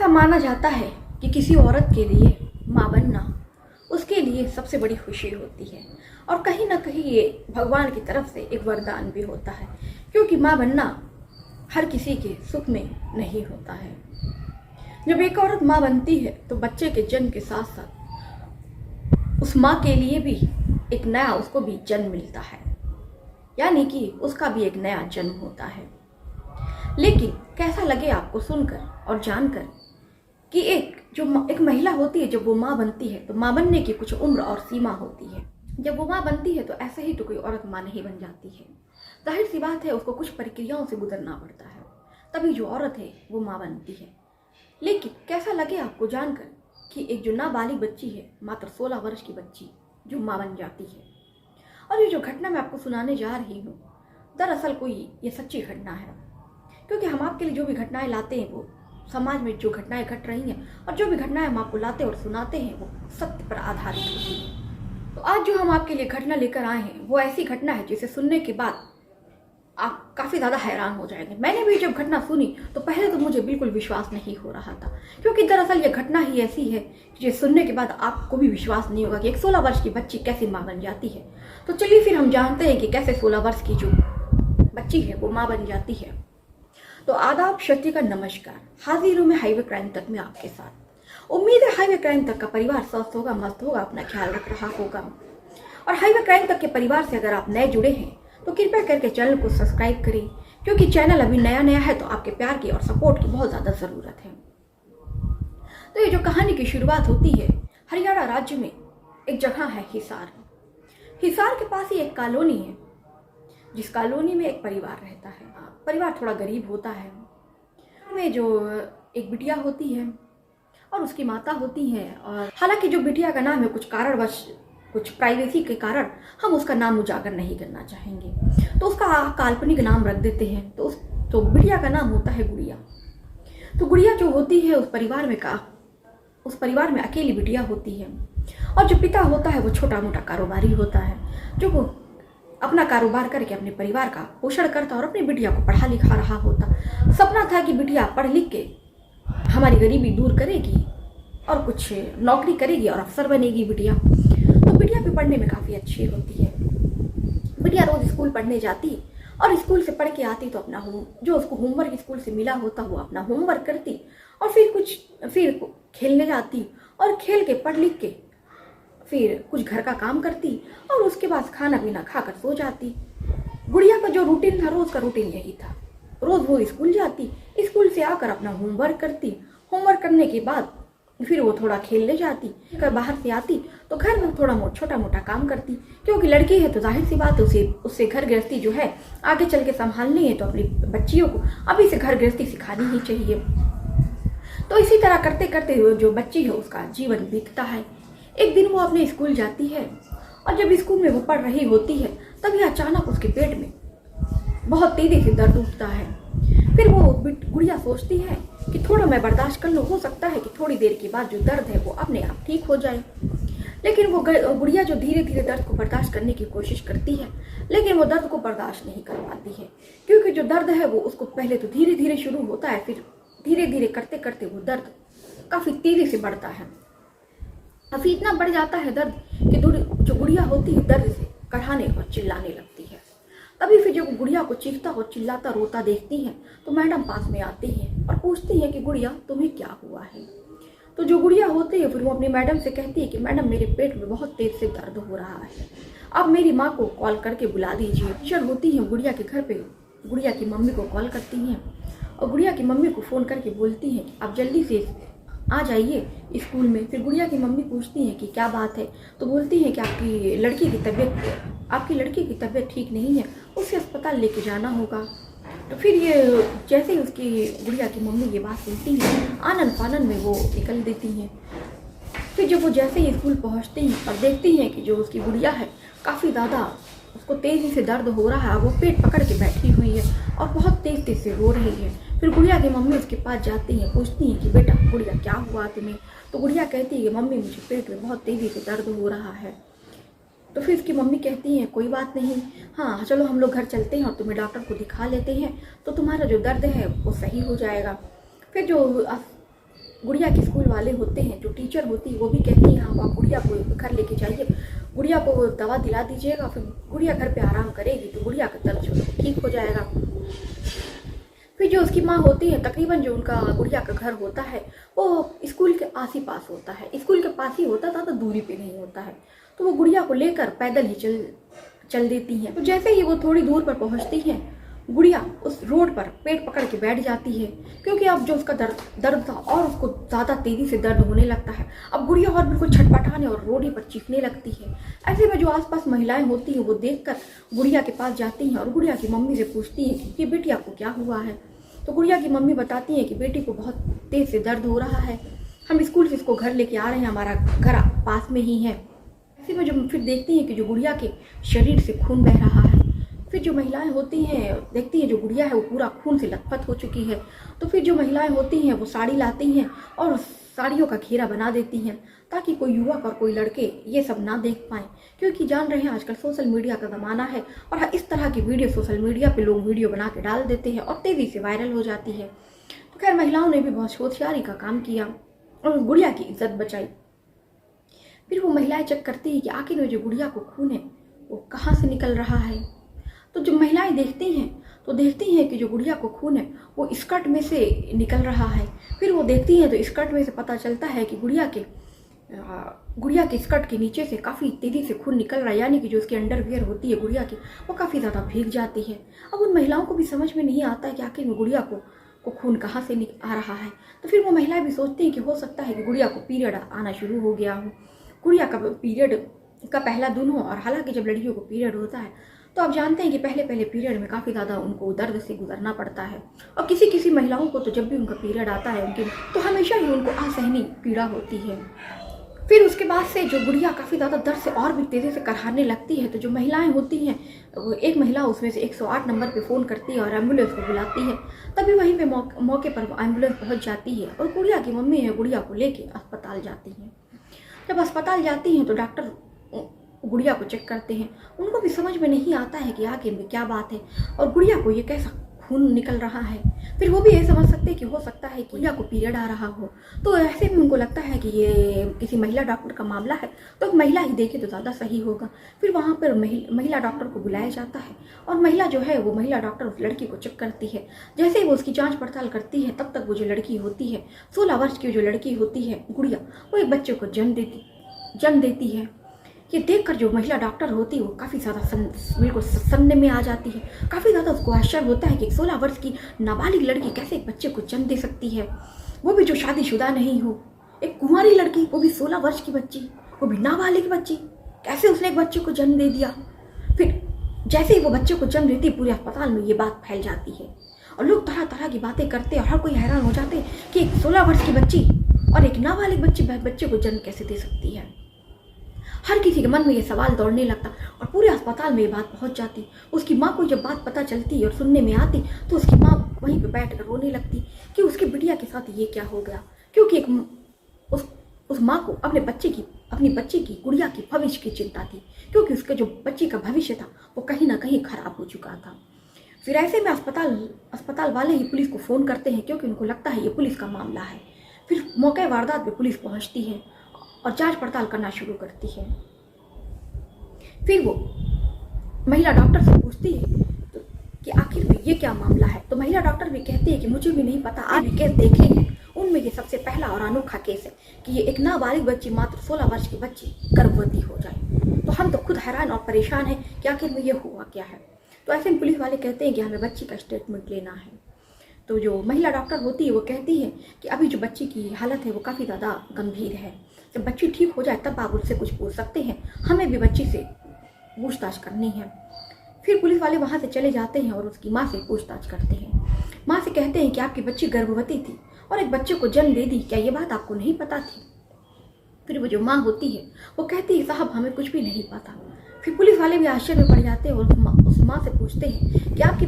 ऐसा माना जाता है कि किसी औरत के लिए माँ बनना उसके लिए सबसे बड़ी खुशी होती है और कहीं ना कहीं ये भगवान की तरफ से एक वरदान भी होता है, क्योंकि माँ बनना हर किसी के सुख में नहीं होता है। जब एक औरत माँ बनती है तो बच्चे के जन्म के साथ साथ उस माँ के लिए भी एक नया उसको भी जन्म मिलता है, यानी कि उसका भी एक नया जन्म होता है। लेकिन कैसा लगे आपको सुनकर और जानकर कि एक महिला होती है, जब वो माँ बनती है तो माँ बनने की कुछ उम्र और सीमा होती है। जब वो माँ बनती है तो ऐसे ही तो कोई औरत माँ नहीं बन जाती है। जाहिर सी बात है, उसको कुछ प्रक्रियाओं से गुजरना पड़ता है, तभी जो औरत है वो माँ बनती है। लेकिन कैसा लगे आपको जानकर कि एक जो नाबालिग बच्ची है, मात्र 16 वर्ष की बच्ची जो माँ बन जाती है। और ये जो घटना मैं आपको सुनाने जा रही हूँ, दरअसल कोई ये सच्ची घटना है, क्योंकि हम आपके लिए जो भी घटनाएं लाते हैं वो समाज में जो घटनाएं घट रही हैं और जो भी घटनाएं हम आपको लाते और सुनाते हैं वो सत्य पर आधारित होती है। तो आज जो हम आपके लिए घटना लेकर आए हैं वो ऐसी घटना है जिसे सुनने के बाद आप काफ़ी ज़्यादा हैरान हो जाएंगे। मैंने भी जब घटना सुनी तो पहले तो मुझे बिल्कुल विश्वास नहीं हो रहा था, क्योंकि दरअसल ये घटना ही ऐसी है कि सुनने के बाद आपको भी विश्वास नहीं होगा कि एक 16 वर्ष की बच्ची कैसे माँ बन जाती है। तो चलिए फिर हम जानते हैं कि कैसे 16 वर्ष की जो बच्ची है वो माँ बन जाती है। तो आदाब, शक्ति का नमस्कार, हाजिर हूँ मैं हाईवे क्राइम तक में आपके साथ। उम्मीद है हाईवे क्राइम तक का परिवार स्वस्थ होगा, मस्त होगा, अपना ख्याल रख रहा होगा। और हाईवे क्राइम तक के परिवार से अगर आप नए जुड़े हैं तो कृपया करके चैनल को सब्सक्राइब करें, क्योंकि चैनल अभी नया नया है तो आपके प्यार की और सपोर्ट की बहुत ज़्यादा ज़रूरत है। तो ये जो कहानी की शुरुआत होती है, हरियाणा राज्य में एक जगह है हिसार। हिसार के पास ही एक कॉलोनी है, जिस कॉलोनी में एक परिवार रहता है। परिवार थोड़ा गरीब होता है। में जो एक बिटिया होती है और उसकी माता होती है, और हालांकि जो बिटिया का नाम है कुछ कारणवश, कुछ प्राइवेसी के कारण हम उसका नाम उजागर नहीं करना चाहेंगे, तो उसका काल्पनिक नाम रख देते हैं। तो बिटिया का नाम होता है गुड़िया। तो गुड़िया जो होती है उस परिवार में अकेली बिटिया होती है, और जो पिता होता है वो छोटा मोटा कारोबारी होता है, जो वो अपना कारोबार करके अपने परिवार का पोषण करता और अपनी बिटिया को पढ़ा लिखा रहा होता। सपना था कि बिटिया पढ़ लिख के हमारी गरीबी दूर करेगी और कुछ नौकरी करेगी और अफसर बनेगी बिटिया। तो बिटिया भी पढ़ने में काफ़ी अच्छी होती है। बिटिया रोज स्कूल पढ़ने जाती और स्कूल से पढ़ के आती तो अपना जो उसको होमवर्क स्कूल से मिला होता वो अपना होमवर्क करती, और फिर खेलने जाती और खेल के पढ़ लिख के फिर कुछ घर का काम करती और उसके बाद खाना पीना खाकर सो जाती। गुड़िया का जो रूटीन था, रोज का रूटीन यही था। रोज वो स्कूल जाती, स्कूल से आकर अपना होमवर्क करती, होमवर्क करने के बाद फिर वो थोड़ा खेलने जाती, फिर बाहर से आती तो घर में थोड़ा छोटा मोटा काम करती, क्योंकि लड़की है तो जाहिर सी बात है उससे घर गृहस्थी जो है आगे चल के संभालनी है, तो अपनी बच्चियों को अभी से घर गृहस्थी सिखानी ही चाहिए। तो इसी तरह करते करते जो बच्ची है उसका जीवन बीतता है। एक दिन वो अपने स्कूल जाती है और जब स्कूल में वो पढ़ रही होती है तभी अचानक उसके पेट में बहुत तेजी से दर्द उठता है। फिर वो गुड़िया सोचती है कि थोड़ा मैं बर्दाश्त कर लूँ, हो सकता है कि थोड़ी देर के बाद जो दर्द है वो अपने आप ठीक हो जाए। लेकिन वो गुड़िया जो धीरे धीरे दर्द को बर्दाश्त करने की कोशिश करती है, लेकिन वो दर्द को बर्दाश्त नहीं कर पाती है, क्योंकि जो दर्द है वो उसको पहले तो धीरे धीरे शुरू होता है, फिर धीरे धीरे करते करते वो दर्द काफ़ी तेजी से बढ़ता है। अभी इतना बढ़ जाता है दर्द कि जो गुड़िया होती है दर्द से कढ़ाने और चिल्लाने लगती है। तभी फिर जब गुड़िया को चीखता और चिल्लाता रोता देखती है तो मैडम पास में आती है और पूछती है कि गुड़िया तुम्हें क्या हुआ है। तो जो गुड़िया होती है फिर वो अपनी मैडम से कहती है कि मैडम मेरे पेट में बहुत तेज से दर्द हो रहा है, आप मेरी माँ को कॉल करके बुला दीजिए। टीचर होती है गुड़िया के घर पे गुड़िया की मम्मी को कॉल करती हैं और गुड़िया की मम्मी को फ़ोन करके बोलती हैं कि आप जल्दी से आ जाइए स्कूल में। फिर गुड़िया की मम्मी पूछती हैं कि क्या बात है, तो बोलती हैं कि आपकी लड़की की तबीयत ठीक नहीं है, उसे अस्पताल लेके जाना होगा। तो फिर ये जैसे ही उसकी गुड़िया की मम्मी ये बात सुनती हैं, आनन फानन में वो निकल देती हैं। फिर जब वो जैसे ही स्कूल पहुंचती हैं और देखती हैं कि जो उसकी गुड़िया है काफ़ी ज़्यादा उसको तेज़ी से दर्द हो रहा है, वो पेट पकड़ के बैठी हुई है और बहुत तेज से रो रही है। फिर गुड़िया की मम्मी उसके पास जाती हैं, पूछती हैं कि बेटा गुड़िया क्या हुआ तुम्हें। तो गुड़िया कहती है कि मम्मी मुझे पेट में बहुत तेज़ी से दर्द हो रहा है। तो फिर उसकी मम्मी कहती हैं कोई बात नहीं, हाँ चलो हम लोग घर चलते हैं और तुम्हें डॉक्टर को दिखा लेते हैं, तो तुम्हारा जो दर्द है वो सही हो जाएगा। फिर जो गुड़िया के स्कूल वाले होते हैं, जो टीचर होती है वो भी कहती हैं हाँ आप गुड़िया को घर लेके जाइए, गुड़िया को दवा दिला दीजिएगा, फिर गुड़िया घर पे आराम करेगी तो गुड़िया का दर्द जो ठीक हो जाएगा। फिर जो उसकी माँ होती है, तकरीबन जो उनका गुड़िया का घर होता है वो स्कूल के आस ही पास होता है, स्कूल के पास ही होता था तो दूरी पे नहीं होता है, तो वो गुड़िया को लेकर पैदल ही चल देती हैं। तो जैसे ही वो थोड़ी दूर पर पहुंचती हैं, गुड़िया उस रोड पर पेट पकड़ के बैठ जाती है, क्योंकि अब जो उसका दर्द था और उसको ज़्यादा तेज़ी से दर्द होने लगता है। अब गुड़िया और बिल्कुल छटपटाने और रोड ही पर चीखने लगती है। ऐसे में जो आसपास महिलाएं होती हैं वो देखकर गुड़िया के पास जाती हैं और गुड़िया की मम्मी से पूछती हैं कि बेटिया को क्या हुआ है। तो गुड़िया की मम्मी बताती हैं कि बेटी को बहुत तेज़ से दर्द हो रहा है, हम स्कूल से इसको घर लेके आ रहे हैं, हमारा घर पास में ही है। ऐसे में जो फिर देखती हैं कि जो गुड़िया के शरीर से खून बह रहा है। फिर जो महिलाएं होती हैं देखती हैं जो गुड़िया है वो पूरा खून से लथपथ हो चुकी है। तो फिर जो महिलाएं होती हैं वो साड़ी लाती हैं और साड़ियों का घेरा बना देती हैं ताकि कोई युवक और कोई लड़के ये सब ना देख पाएँ, क्योंकि जान रहे हैं आजकल सोशल मीडिया का ज़माना है और इस तरह की वीडियो सोशल मीडिया पे लोग वीडियो बना के डाल देते हैं और तेज़ी से वायरल हो जाती है। तो खैर महिलाओं ने भी बहुत होशियारी का काम किया और गुड़िया की इज्जत बचाई। फिर वो महिलाएं चेक करती हैं कि आखिर में जो गुड़िया को खून है वो कहाँ से निकल रहा है। तो जब महिलाएं देखती हैं तो देखती हैं कि जो गुड़िया को खून है वो स्कर्ट में से निकल रहा है। फिर वो देखती हैं तो स्कर्ट में से पता चलता है कि गुड़िया के स्कर्ट के नीचे से काफ़ी तेज़ी से खून निकल रहा है, यानी कि जो उसकी अंडरवियर होती है गुड़िया की वो काफ़ी ज़्यादा भीग जाती है। अब उन महिलाओं को भी समझ में नहीं आता है कि आखिर में गुड़िया को खून कहाँ से आ रहा है। तो फिर वो महिलाएं भी सोचती हैं कि हो सकता है कि गुड़िया को पीरियड आना शुरू हो गया हो, गुड़िया का पीरियड का पहला दिन हो। और हालांकि जब लड़कियों को पीरियड होता है तो आप जानते हैं कि पहले पीरियड में काफ़ी ज़्यादा उनको दर्द से गुजरना पड़ता है और किसी महिलाओं को तो जब भी उनका पीरियड आता है उनकी तो हमेशा ही उनको असहनीय पीड़ा होती है। फिर उसके बाद से जो गुड़िया काफ़ी ज़्यादा दर्द से और भी तेज़ी से करहाने लगती है, तो जो महिलाएं होती हैं वो एक महिला उसमें से 108 नंबर पे फ़ोन करती है और एम्बुलेंस को बुलाती है। तभी वहीं पे मौके पर एम्बुलेंस पहुंच जाती है और गुड़िया की मम्मी है गुड़िया को लेके अस्पताल जाती हैं। जब अस्पताल जाती हैं तो डॉक्टर गुड़िया को चेक करते हैं। उनको भी समझ में नहीं आता है कि आखिर में क्या बात है और गुड़िया को ये कैसा खून निकल रहा है। फिर वो भी ये समझ सकते हैं कि हो सकता है कि गुड़िया को पीरियड आ रहा हो। तो ऐसे में उनको लगता है कि ये किसी महिला डॉक्टर का मामला है, तो महिला ही देखे तो ज़्यादा सही होगा। फिर वहाँ पर महिला डॉक्टर को बुलाया जाता है और महिला जो है वो महिला डॉक्टर उस लड़की को चेक करती है। जैसे ही वो उसकी जाँच पड़ताल करती है तब तक वो जो लड़की होती है 16 वर्ष की जो लड़की होती है गुड़िया, वो एक बच्चे को जन्म देती है। ये देखकर जो महिला डॉक्टर होती है वो काफ़ी ज़्यादा बिल्कुल सन्ने में आ जाती है। काफ़ी ज़्यादा उसको आश्चर्य होता है कि 16 वर्ष की नाबालिग लड़की कैसे एक बच्चे को जन्म दे सकती है, वो भी जो शादीशुदा नहीं हो। एक कुंवारी लड़की, वो भी 16 वर्ष की बच्ची, वो भी नाबालिग बच्ची, कैसे उसने एक बच्चे को जन्म दे दिया। फिर जैसे ही वो बच्चे को जन्म देती है पूरे अस्पताल में ये बात फैल जाती है और लोग तरह तरह की बातें करते हैं और हर कोई हैरान हो जाते हैं कि एक 16 वर्ष की बच्ची और एक नाबालिग बच्चे को जन्म कैसे दे सकती है। हर किसी के मन में ये सवाल दौड़ने लगता और पूरे अस्पताल में ये बात पहुंच जाती। उसकी माँ को जब बात पता चलती और सुनने में आती तो उसकी माँ वहीं पे बैठ कर रोने लगती कि उसकी बिटिया के साथ ये क्या हो गया, क्योंकि उस माँ को अपनी बच्ची की गुड़िया की भविष्य की चिंता थी, क्योंकि उसके जो बच्ची का भविष्य था वो कहीं ना कहीं खराब हो चुका था। फिर ऐसे में अस्पताल वाले ही पुलिस को फ़ोन करते हैं, क्योंकि उनको लगता है ये पुलिस का मामला है। फिर मौके वारदात पे पुलिस पहुंचती है और जांच पड़ताल करना शुरू करती है। फिर वो महिला डॉक्टर से पूछती है कि आखिर में ये क्या मामला है। तो महिला डॉक्टर भी कहती है कि मुझे भी नहीं पता, आप भी केस देखे हैं, उनमें ये सबसे पहला और अनोखा केस है कि ये एक नाबालिग बच्ची, मात्र 16 वर्ष की बच्ची गर्भवती हो जाए। तो हम तो खुद हैरान और परेशान हैं कि आखिर में ये हुआ क्या है। तो ऐसे में पुलिस वाले कहते हैं कि हमें बच्ची का स्टेटमेंट लेना है। तो जो महिला डॉक्टर होती है वो कहती है कि अभी जो बच्ची की हालत है वो काफ़ी ज़्यादा गंभीर है, जब बच्ची ठीक हो जाए तब आप उससे कुछ पूछ सकते हैं, हमें भी बच्ची से पूछताछ करनी है। फिर पुलिस वाले वहाँ से चले जाते हैं और उसकी माँ से पूछताछ करते हैं। माँ से कहते हैं कि आपकी बच्ची गर्भवती थी और एक बच्चे को जन्म दे दी, क्या ये बात आपको नहीं पता थी। फिर वो जो माँ होती है वो कहती है साहब हमें कुछ भी नहीं पता। फिर पुलिस वाले भी आश्चर्य में पड़ जाते हैं और उस माँ से पूछते हैं कि आपकी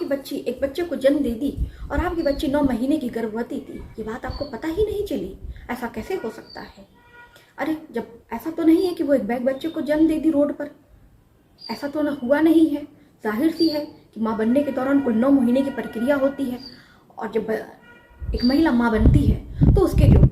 बच्ची एक बच्चे को जन्म दे दी और आपकी बच्ची 9 महीने की गर्भवती थी, ये बात आपको पता ही नहीं चली, ऐसा कैसे हो सकता है। अरे जब ऐसा तो नहीं है कि वो एक बैग बच्चे को जन्म दे दी रोड पर, ऐसा तो हुआ नहीं है। जाहिर सी है कि माँ बनने के दौरान कुल 9 महीने की प्रक्रिया होती है और जब एक महिला माँ बनती है तो उसके जो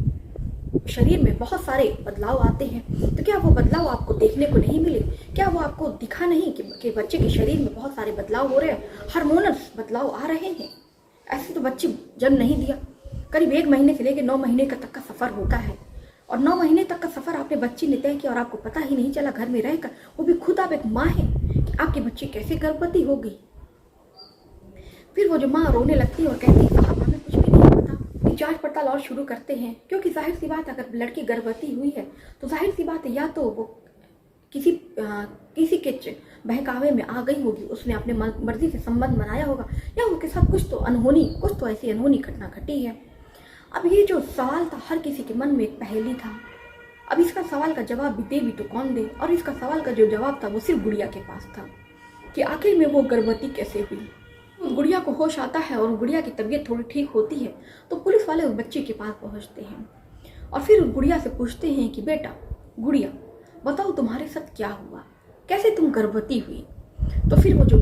शरीर में बहुत सारे बदलाव आते हैं। तो क्या वो बदलाव आपको देखने को नहीं मिले? क्या वो आपको दिखा नहीं कि बच्चे के शरीर में बहुत सारे बदलाव हो रहे हैं, हार्मोनल बदलाव आ रहे हैं? ऐसे तो बच्चे जन्म नहीं दिया, करीब 1 महीने से लेकर 9 महीने तक का सफ़र होता है, और 9 महीने तक का सफ़र आपने बच्ची ने तय किया और आपको पता ही नहीं चला घर में रहकर। वो भी खुद आप एक माँ हैं कि आपकी बच्ची कैसे गर्भवती हो गई। फिर वो जो माँ रोने लगती है और कहती है साहब हमें कुछ भी नहीं पता। जांच पड़ताल और शुरू करते हैं, क्योंकि जाहिर सी बात अगर लड़की गर्भवती हुई है तो जाहिर सी बात है या तो वो किसी के बहकावे में आ गई होगी, उसने अपने मर्जी से संबंध बनाया होगा, या उनके साथ कुछ तो ऐसी अनहोनी घटना घटी है। अब ये जो सवाल था हर किसी के मन में एक पहेली था। अब इसका सवाल का जवाब भी दे भी तो कौन दे, और इसका सवाल का जो जवाब था वो सिर्फ गुड़िया के पास था कि आखिर में वो गर्भवती कैसे हुई। गुड़िया को होश आता है और गुड़िया की तबीयत थोड़ी ठीक होती है तो पुलिस वाले उस बच्चे के पास पहुंचते हैं और फिर उस गुड़िया से पूछते हैं कि बेटा गुड़िया बताओ तुम्हारे साथ क्या हुआ, कैसे तुम गर्भवती हुई। तो फिर वो जो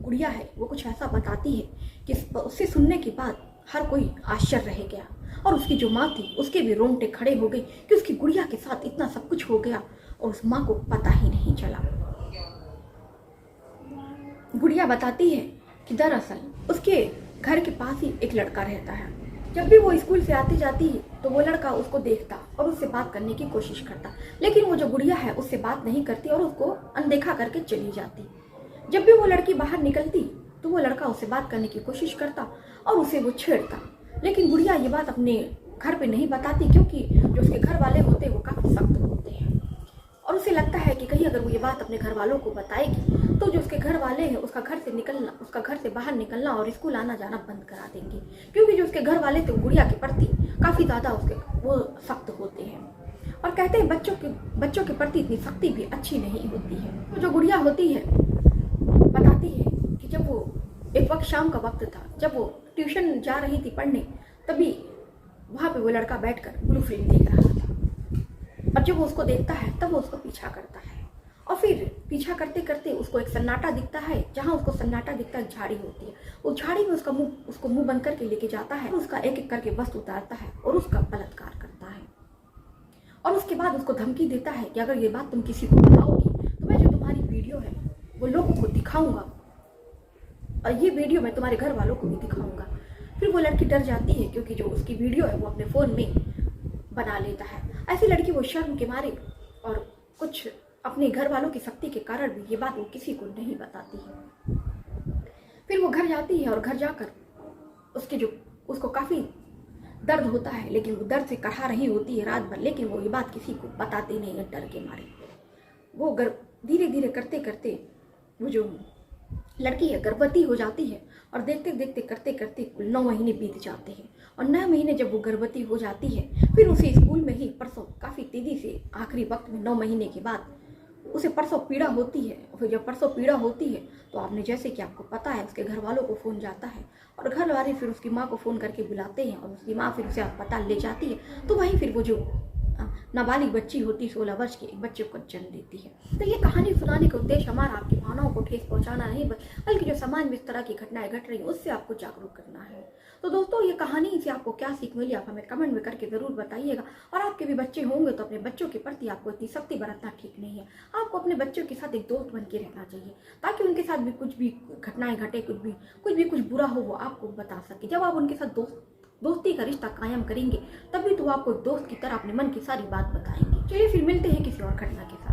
गुड़िया है वो कुछ ऐसा बताती है कि उससे सुनने के बाद हर कोई आश्चर्य रह गया, और उसकी जो माँ थी उसके भी रोंगटे खड़े हो गए कि उसकी गुड़िया के साथ इतना सब कुछ हो गया और उस माँ को पता ही नहीं चला। गुड़िया बताती है कि दरअसल उसके घर के पास ही एक लड़का रहता है। जब भी वो स्कूल से आती जाती है तो वो लड़का उसको देखता और उससे बात करने की कोशिश करता, लेकिन वो जो गुड़िया है उससे बात नहीं करती और उसको अनदेखा करके चली जाती। जब भी वो लड़की बाहर निकलती तो वो लड़का उससे बात करने की कोशिश करता और उसे वो छेड़ता, लेकिन गुड़िया ये बात अपने घर पे नहीं बताती, क्योंकि जो उसके घर वाले होते हैं वो काफ़ी सख्त होते हैं और उसे लगता है कि कहीं अगर वो ये बात अपने घर वालों को बताएगी तो जो उसके घर वाले हैं उसका घर से बाहर निकलना और स्कूल आना जाना बंद करा देंगे, क्योंकि जो उसके घर वाले थे गुड़िया के प्रति काफ़ी ज़्यादा वो सख्त होते हैं और कहते हैं बच्चों के प्रति इतनी सख्ती भी अच्छी नहीं होती है। तो जो गुड़िया होती है बताती है कि जब वो एक वक्त शाम का वक्त था, जब वो ट्यूशन जा रही थी पढ़ने, तभी वहाँ पे वो लड़का बैठकर ब्लू फिल्म देख रहा था और जब वो उसको देखता है तब वो उसको पीछा करता है और फिर पीछा करते करते उसको एक सन्नाटा दिखता है। जहाँ उसको सन्नाटा दिखता है झाड़ी होती है, उस झाड़ी में उसको मुंह बंद करके लेके जाता है, उसका एक एक करके वस्त्र उतारता है और उसका बलात्कार करता है और उसके बाद उसको धमकी देता है कि अगर ये बात तुम किसी को बताओगी तो मैं जो तुम्हारी वीडियो है वो लोगों को दिखाऊंगा और ये वीडियो मैं तुम्हारे घर वालों को भी दिखाऊंगा। फिर वो लड़की डर जाती है क्योंकि जो उसकी वीडियो है वो अपने फ़ोन में बना लेता है। ऐसी लड़की वो शर्म के मारे और कुछ अपने घर वालों की सख्ती के कारण भी ये बात वो किसी को नहीं बताती है। फिर वो घर जाती है और घर जाकर उसको काफ़ी दर्द होता है, लेकिन वो दर्द से कहा रही होती है रात भर, लेकिन वो ये बात किसी को बताती नहीं है डर के मारे। वो धीरे धीरे करते करते वो जो लड़की है गर्भवती हो जाती है और देखते देखते करते करते 9 महीने बीत जाते हैं और 9 महीने जब वो गर्भवती हो जाती है फिर उसे स्कूल में ही परसों काफ़ी तेज़ी से आखिरी वक्त में 9 महीने के बाद उसे परसों पीड़ा होती है। फिर जब परसों पीड़ा होती है तो आपने जैसे कि आपको पता है उसके घर वालों को फ़ोन जाता है और घर वाले फिर उसकी माँ को फ़ोन करके बुलाते हैं और उसकी माँ फिर उसे अस्पताल ले जाती है। तो वहीं फिर वो जो नाबालिग बच्ची होती 16 वर्ष की एक बच्चे को जन्म देती है। तो ये कहानी सुनाने का उद्देश्य हमारा आपकी भावनाओं को ठेस पहुंचाना नहीं, बल्कि जो समाज में इस तरह की घटनाएं घट रही हैं उससे आपको जागरूक करना है। तो दोस्तों ये कहानी से आपको क्या सीख मिली आप हमें कमेंट में करके ज़रूर बताइएगा। और आपके भी बच्चे होंगे तो अपने बच्चों के प्रति आपको इतनी सख्ती बरतना ठीक नहीं है। आपको अपने बच्चों के साथ एक दोस्त बन के रहना चाहिए ताकि उनके साथ भी कुछ भी घटनाएं घटे, कुछ बुरा हो वो आपको बता सके। जब आप उनके साथ दोस्ती का रिश्ता कायम करेंगे तभी तो आपको एक दोस्त की तरह अपने मन की सारी बात बताएंगे। चलिए फिर मिलते हैं किसी और घटना के साथ।